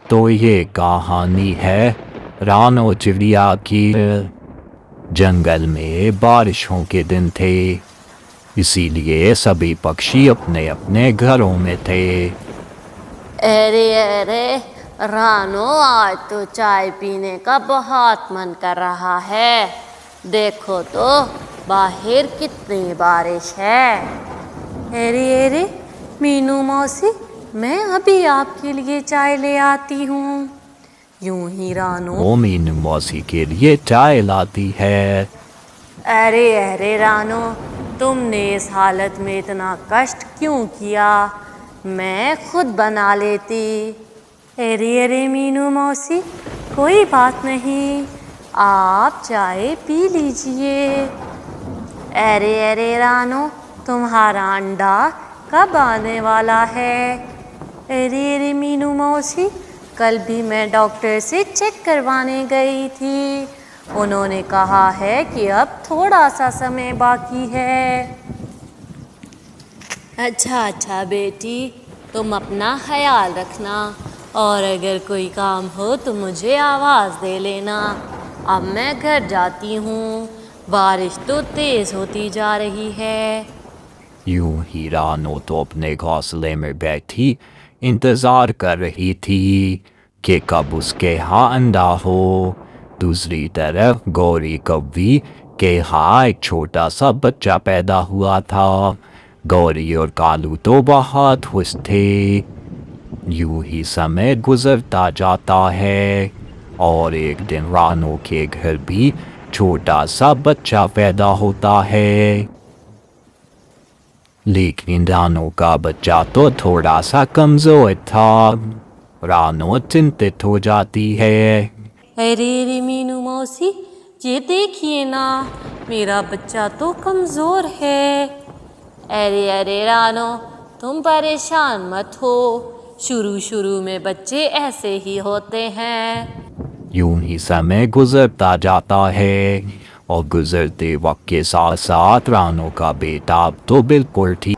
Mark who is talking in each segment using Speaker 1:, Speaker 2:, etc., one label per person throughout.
Speaker 1: तो ये कहानी है रानो चिड़िया की। जंगल में बारिशों के दिन थे, इसीलिए सभी पक्षी अपने अपने घरों में थे।
Speaker 2: अरे अरे रानो, आज तो चाय पीने का बहुत मन कर रहा है। देखो तो बाहर कितनी बारिश है। अरे अरे मीनू मौसी, मैं अभी आपके लिए चाय ले आती हूँ। यूं ही रानो
Speaker 1: वो मीनू मौसी के लिए चाय लाती है।
Speaker 2: अरे अरे रानो, तुमने इस हालत में इतना कष्ट क्यों किया? मैं खुद बना लेती। अरे अरे मीनू मौसी, कोई बात नहीं, आप चाय पी लीजिए। अरे अरे रानो, तुम्हारा अंडा कब आने वाला है? अरे अरे मीनू मौसी, कल भी मैं डॉक्टर से चेक करवाने गई थी। उन्होंने कहा है कि अब थोड़ा सा समय बाकी है। अच्छा बेटी, तुम अपना ख्याल रखना, और अगर कोई काम हो तो मुझे आवाज़ दे लेना। अब मैं घर जाती हूँ, बारिश तो तेज़ होती जा रही है।
Speaker 1: यूं ही रानो तो अपने घोंसले में बैठी इंतजार कर रही थी कि कब उसके यहाँ अंडा हो। दूसरी तरफ गौरी कौवी के यहाँ एक छोटा सा बच्चा पैदा हुआ था। गौरी और कालू तो बहुत खुश थे। यूं ही समय गुजरता जाता है और एक दिन रानो के घर भी छोटा सा बच्चा पैदा होता है। लेकिन रानो का बच्चा तो थोड़ा सा कमजोर था। रानो चिंतित हो जाती है।
Speaker 2: अरे अरे मीनू मौसी, ये देखिए ना, मेरा बच्चा तो कमज़ोर है। अरे अरे रानो, तुम परेशान मत हो, शुरू में बच्चे ऐसे ही होते हैं।
Speaker 1: यूं ही समय गुजरता जाता है और गुजरते वक्त के साथ साथ रानो का बेटा अब तो बिल्कुल ठीक।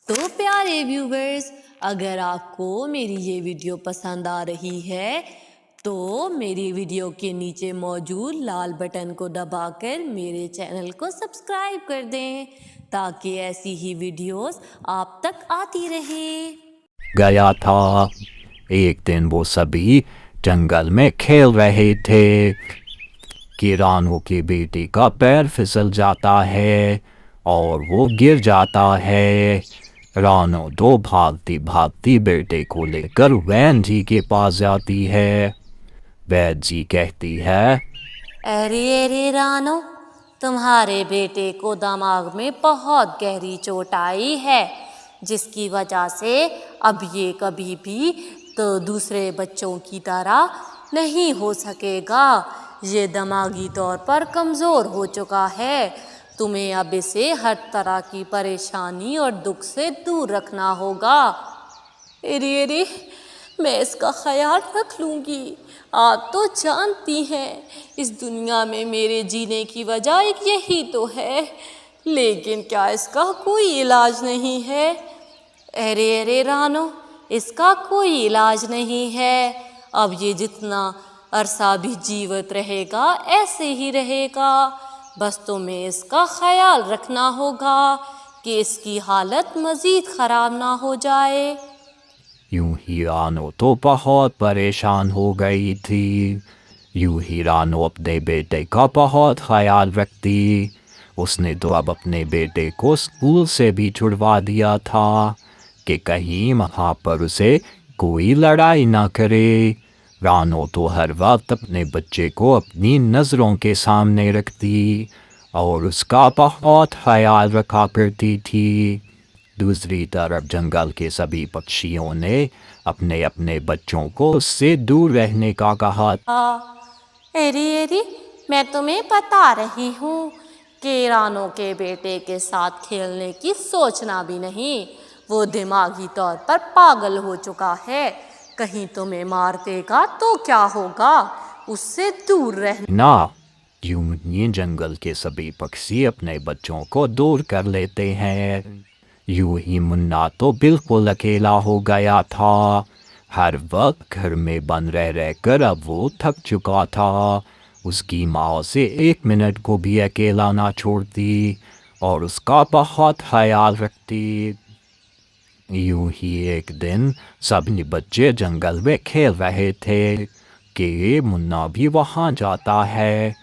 Speaker 2: तो प्यारे व्यूवर्स, अगर आपको मेरी ये वीडियो पसंद आ रही है तो मेरी वीडियो के नीचे मौजूद लाल बटन को दबाकर मेरे चैनल को सब्सक्राइब कर दें, ताकि ऐसी ही वीडियोस आप तक आती रहे।
Speaker 1: गया था। एक दिन वो सभी जंगल में खेल रहे थे कि रानो के बेटे का पैर फिसल जाता है और वो गिर जाता है। रानो तो भागती भागती बेटे को लेकर वैन जी के पास जाती है। वैन जी कहती है,
Speaker 2: अरे अरे रानो, तुम्हारे बेटे को दिमाग में बहुत गहरी चोट आई है, जिसकी वजह से अब ये कभी भी तो दूसरे बच्चों की तरह नहीं हो सकेगा। ये दिमागी तौर पर कमज़ोर हो चुका है। तुम्हें अब इसे हर तरह की परेशानी और दुख से दूर रखना होगा। अरे अरे, मैं इसका ख्याल रख लूँगी। आप तो जानती हैं, इस दुनिया में मेरे जीने की वजह एक यही तो है, लेकिन क्या इसका कोई इलाज नहीं है? अरे अरे रानो, इसका कोई इलाज नहीं है। अब ये जितना अरसा भी जीवित रहेगा ऐसे ही रहेगा। बस तुम्हें इसका ख्याल रखना होगा कि इसकी हालत मज़ीद ख़राब ना हो जाए।
Speaker 1: यूं ही रानो तो बहुत परेशान हो गई थी। यूं ही रानो अपने बेटे का बहुत ख्याल रखती। उसने तो अब अपने बेटे को स्कूल से भी छुड़वा दिया था कि कहीं वहाँ पर उसे कोई लड़ाई ना करे। रानो तो हर वक्त अपने बच्चे को अपनी नज़रों के सामने रखती और उसका बहुत ख्याल रखा करती थी। दूसरी तरफ जंगल के सभी पक्षियों ने अपने अपने बच्चों को उससे दूर रहने का कहा।
Speaker 2: अरे अरे, मैं तुम्हें बता रही हूँ कि रानो के बेटे के साथ खेलने की सोचना भी नहीं। वो दिमागी तौर पर पागल हो चुका है। कहीं तुम्हें मार देगा तो क्या होगा? उससे दूर रहना।
Speaker 1: यूं ही जंगल के सभी पक्षी अपने बच्चों को दूर कर लेते हैं। यूं ही मुन्ना तो बिल्कुल अकेला हो गया था। हर वक्त घर में बंद रह रहकर अब वो थक चुका था। उसकी माँ से 1 मिनट को भी अकेला ना छोड़ती और उसका बहुत ख्याल रखती। यूं ही एक दिन सभी बच्चे जंगल में खेल रहे थे कि मुन्ना भी वहाँ जाता है।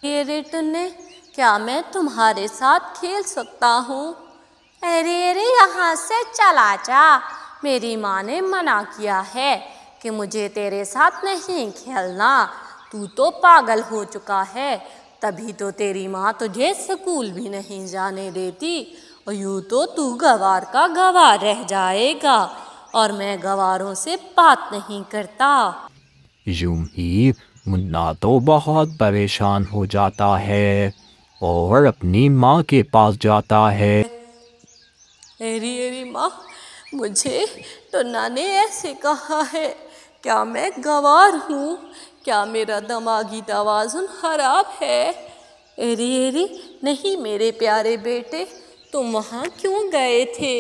Speaker 2: ये रे टुन्ने, क्या मैं तुम्हारे साथ खेल सकता हूँ? अरे अरे यहाँ से चला जा, मेरी माँ ने मना किया है कि मुझे तेरे साथ नहीं खेलना। तू तो पागल हो चुका है, तभी तो तेरी माँ तुझे स्कूल भी नहीं जाने देती। और यूँ तो तू गवार का गवार रह जाएगा, और मैं गवारों से बात नहीं करता।
Speaker 1: यूं ही मुन्ना तो बहुत परेशान हो जाता है और अपनी माँ के पास जाता है।
Speaker 2: अरे अरे माँ, मुझे टुन्ना ने ऐसे कहा है। क्या मैं गंवार हूँ? क्या मेरा दिमागी तवाज़ुन खराब है? अरे अरे नहीं मेरे प्यारे बेटे, तुम वहाँ क्यों गए थे?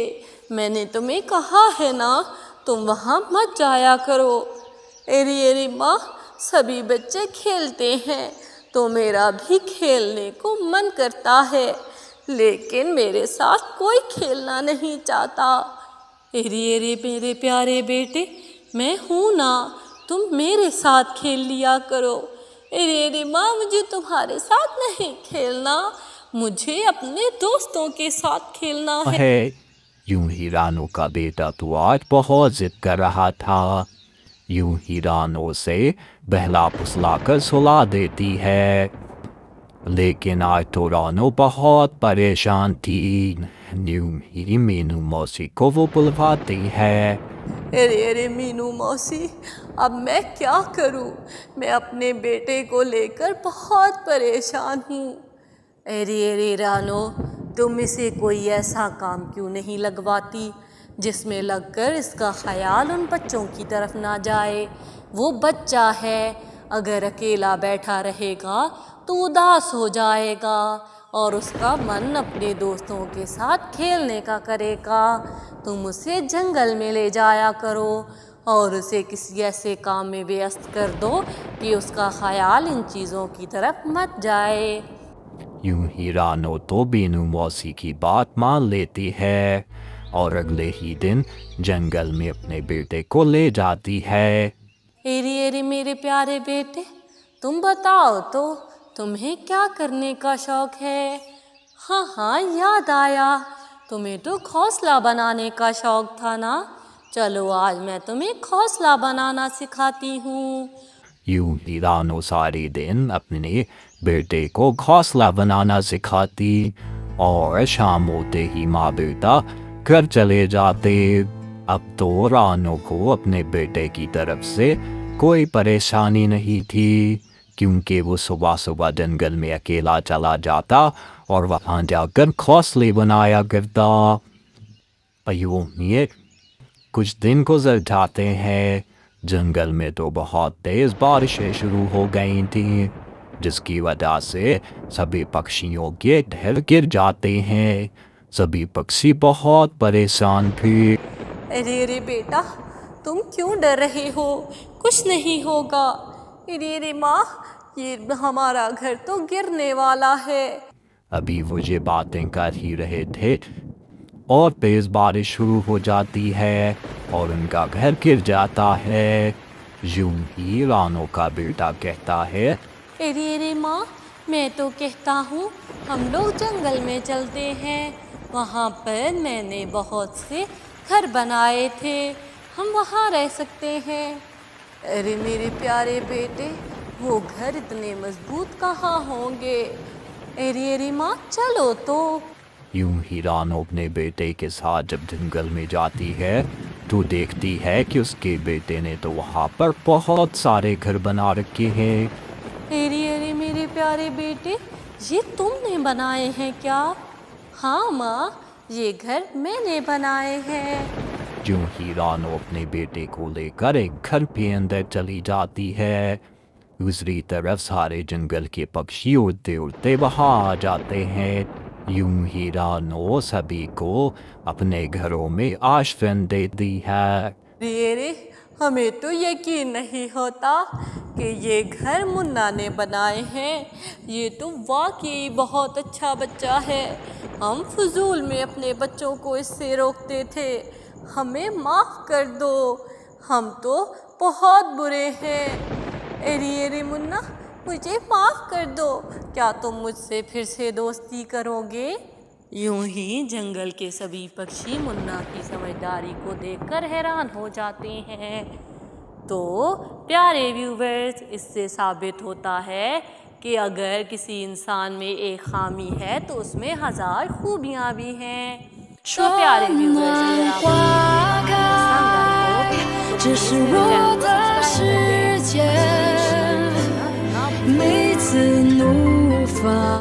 Speaker 2: मैंने तुम्हें कहा है ना, तुम वहाँ मत जाया करो। अरे अरे माँ, सभी बच्चे खेलते हैं तो मेरा भी खेलने को मन करता है, लेकिन मेरे साथ कोई खेलना नहीं चाहता। अरे अरे मेरे प्यारे बेटे, मैं हूँ ना, तुम मेरे साथ खेल लिया करो। अरे अरे माँ, मुझे तुम्हारे साथ नहीं खेलना, मुझे अपने दोस्तों के साथ खेलना है।
Speaker 1: यूं ही रानू का बेटा तो आज बहुत जिद कर रहा था। यूं ही रानू से बहला फुसला कर सुला देती है, लेकिन आज तो रानू बहुत परेशान थी। यूं ही मीनू मौसी को वो बुलवाती है।
Speaker 2: अरे अरे मीनू मौसी, अब मैं क्या करूं? मैं अपने बेटे को लेकर बहुत परेशान हूँ। अरे अरे रानो, तुम इसे कोई ऐसा काम क्यों नहीं लगवाती जिसमें लगकर इसका ख्याल उन बच्चों की तरफ ना जाए? वो बच्चा है, अगर अकेला बैठा रहेगा तो उदास हो जाएगा और उसका मन अपने दोस्तों के साथ खेलने का करेगा। तुम उसे जंगल में ले जाया करो और उसे किसी ऐसे काम में व्यस्त कर दो कि उसका ख्याल इन चीज़ों की तरफ मत जाए।
Speaker 1: यूं ही रानो तो बीनू मौसी की बात मान लेती है और अगले ही दिन जंगल में अपने बेटे को ले जाती है।
Speaker 2: एरी एरी मेरे प्यारे बेटे, तुम बताओ तो, तुम्हें क्या करने का शौक है? हाँ हाँ, याद आया, तुम्हें तो घोंसला बनाने का शौक था ना। चलो आज मैं तुम्हें घोंसला बनाना सिखाती हूँ।
Speaker 1: यूं ही रानो सारे दिन अपने बेटे को घोंसला बनाना सिखाती और शाम होते ही माँ बेटा घर चले जाते। अब तो रानो को अपने बेटे की तरफ से कोई परेशानी नहीं थी, क्योंकि वो सुबह सुबह जंगल में अकेला चला जाता और वहाँ जाकर घोंसले बनाया करता। यूं ही कुछ दिन गुजर जाते हैं। जंगल में तो बहुत तेज बारिशें शुरू हो गई थी, जिसकी वजह से सभी पक्षियों के ढेर गिर जाते हैं। सभी पक्षी बहुत परेशान थे।
Speaker 2: अरे अरे बेटा, तुम क्यों डर रहे हो? कुछ नहीं होगा। अरे अरे माँ, ये हमारा घर तो गिरने वाला है।
Speaker 1: अभी वो ये बातें कर ही रहे थे और तेज बारिश शुरू हो जाती है और उनका घर गिर जाता है। यूं ही रानो का बेटा कहता है,
Speaker 2: अरे अरे माँ, मैं तो कहता हूँ हम लोग जंगल में चलते हैं। वहाँ पर मैंने बहुत से घर बनाए थे, हम वहाँ रह सकते हैं। अरे मेरे प्यारे बेटे, वो घर इतने मजबूत कहाँ होंगे। अरे अरे माँ, चलो तो।
Speaker 1: यूं ही रानो अपने बेटे के साथ जब जंगल में जाती है तो देखती है कि उसके बेटे ने तो वहाँ पर बहुत सारे घर बना रखे हैं।
Speaker 2: अरे अरे मेरे प्यारे बेटे, ये तुमने बनाए हैं क्या? हाँ माँ, ये घर मैंने बनाए हैं।
Speaker 1: यूं ही रानो अपने बेटे को लेकर एक घर के अंदर चली जाती है। दूसरी तरफ सारे जंगल के पक्षी उड़ते उड़ते वहाँ आ जाते हैं। यूं ही रानो सभी को अपने घरों में आश्रय देती है।
Speaker 2: अरे हमें तो यकीन नहीं होता कि ये घर मुन्ना ने बनाए हैं। ये तो वाकई बहुत अच्छा बच्चा है। हम फजूल में अपने बच्चों को इससे रोकते थे। हमें माफ़ कर दो, हम तो बहुत बुरे हैं। एरी मुन्ना, मुझे माफ़ कर दो। क्या तुम मुझसे फिर से दोस्ती करोगे? यूं ही जंगल के सभी पक्षी मुन्ना की समझदारी को देखकर हैरान हो जाते हैं। तो प्यारे व्यूवर्स, इससे साबित होता है कि अगर किसी इंसान में एक खामी है तो उसमें 1000 खूबियाँ भी हैं। तो प्यारे व्यूवर्स, अगर आपको ये कहानी पसंद आई हो तो प्लीज़ मेरे चैनल को सब्सक्राइब कर दें।